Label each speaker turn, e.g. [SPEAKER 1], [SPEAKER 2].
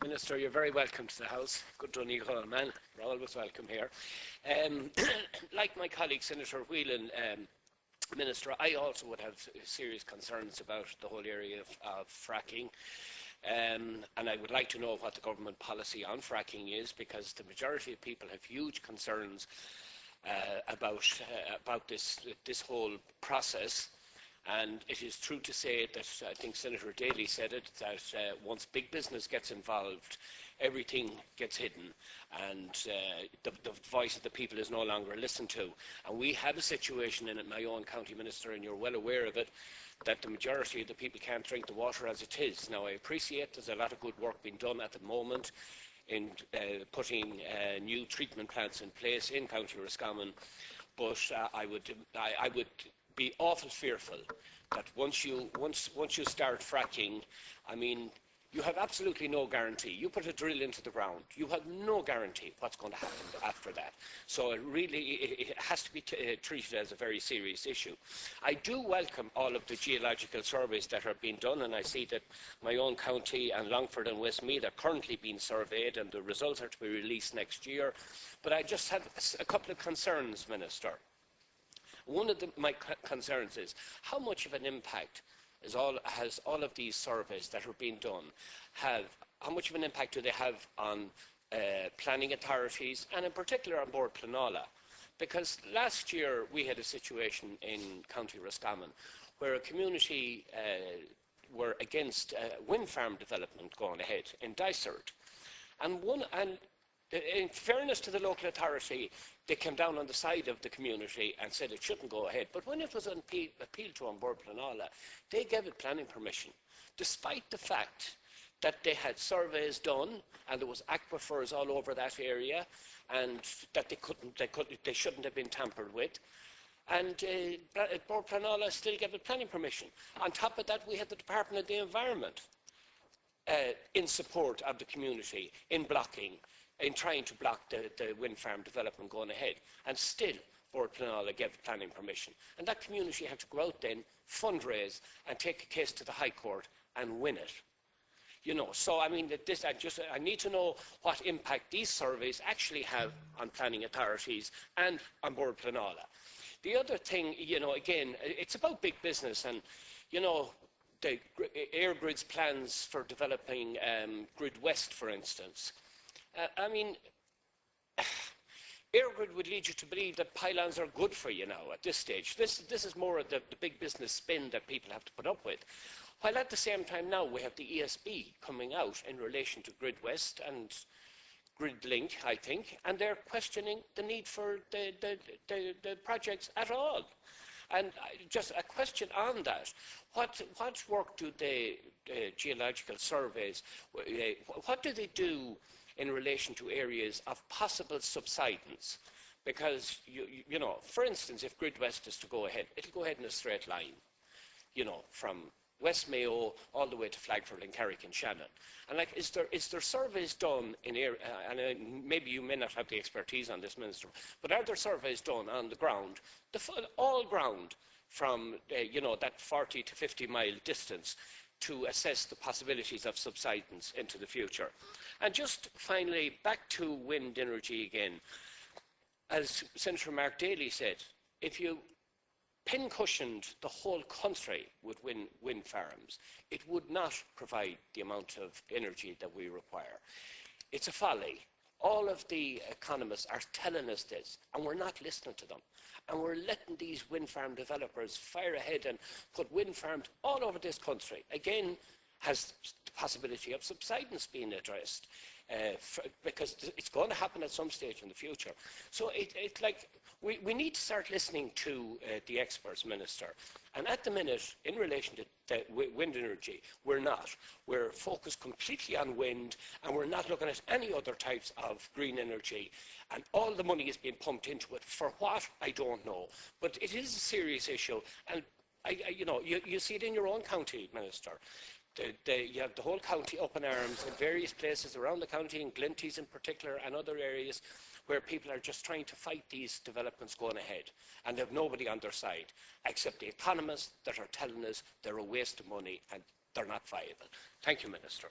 [SPEAKER 1] Minister, you're very welcome to the House. Good Donegal, man. You're always welcome here. Like my colleague Senator Whelan, Minister, I also would have serious concerns about the whole area of fracking. And I would like to know what the government policy on fracking is, because the majority of people have huge concerns about this whole process. And it is true to say that, I think Senator Daly said it, that once big business gets involved, everything gets hidden, and the voice of the people is no longer listened to. And we have a situation in my own county, Minister, and you're well aware of it, that the majority of the people can't drink the water as it is. Now, I appreciate there's a lot of good work being done at the moment in putting new treatment plants in place in County Roscommon, but I would be awful fearful that once you start fracking, I mean, you have absolutely no guarantee. You put a drill into the ground, you have no guarantee what's going to happen after that. So it has to be treated as a very serious issue. I do welcome all of the geological surveys that are being done, and I see that my own county and Longford and Westmeath are currently being surveyed, and the results are to be released next year. But I just have a couple of concerns, Minister. One of my concerns is how much of an impact has all of these surveys that are being done how much of an impact do they have on planning authorities, and in particular on Bord Pleanála? Because last year we had a situation in County Roscommon where a community were against wind farm development going ahead in Dysart. And in fairness to the local authority, they came down on the side of the community and said it shouldn't go ahead. But when it was appealed to on Bord Pleanála, they gave it planning permission, despite the fact that they had surveys done and there was aquifers all over that area, and that they shouldn't have been tampered with. And Bord Pleanála still gave it planning permission. On top of that, we had the Department of the Environment in support of the community, in trying to block the wind farm development going ahead. And still, Bord Pleanála gave planning permission. And that community had to go out then, fundraise, and take a case to the High Court and win it. You know, so I mean, I need to know what impact these surveys actually have on planning authorities and on Bord Pleanála. The other thing, you know, again, it's about big business, and, you know, the Airgrid's plans for developing Grid West, for instance. I mean, Airgrid would lead you to believe that pylons are good for you now at this stage. This is more of the big business spin that people have to put up with. While at the same time now we have the ESB coming out in relation to Grid West and Grid Link, I think, and they're questioning the need for the projects at all. And just a question on that, what work do the geological surveys, what do they do in relation to areas of possible subsidence? Because, you know, for instance, if Grid West is to go ahead, it'll go ahead in a straight line, you know, from West Mayo all the way to Flagford and Carrick and Shannon. And like, is there surveys done in area, and maybe you may not have the expertise on this, Minister, but are there surveys done on the ground, all ground, from you know, that 40 to 50 mile distance, to assess the possibilities of subsidence into the future? And just finally, back to wind energy again. As Senator Mark Daly said, if you pin-cushioned the whole country with wind farms, it would not provide the amount of energy that we require. It's a folly. All of the economists are telling us this, and we're not listening to them. And we're letting these wind farm developers fire ahead and put wind farms all over this country. Again, has the possibility of subsidence being addressed, because it's going to happen at some stage in the future. So it's like we need to start listening to the experts, Minister. And at the minute, in relation to wind energy, we're not. We're focused completely on wind, and we're not looking at any other types of green energy. And all the money is being pumped into it. For what? I don't know. But it is a serious issue. And you know, you see it in your own county, Minister. You have the whole county up in arms in various places around the county, in Glinties in particular, and other areas where people are just trying to fight these developments going ahead. And they have nobody on their side, except the economists that are telling us they're a waste of money and they're not viable. Thank you, Minister.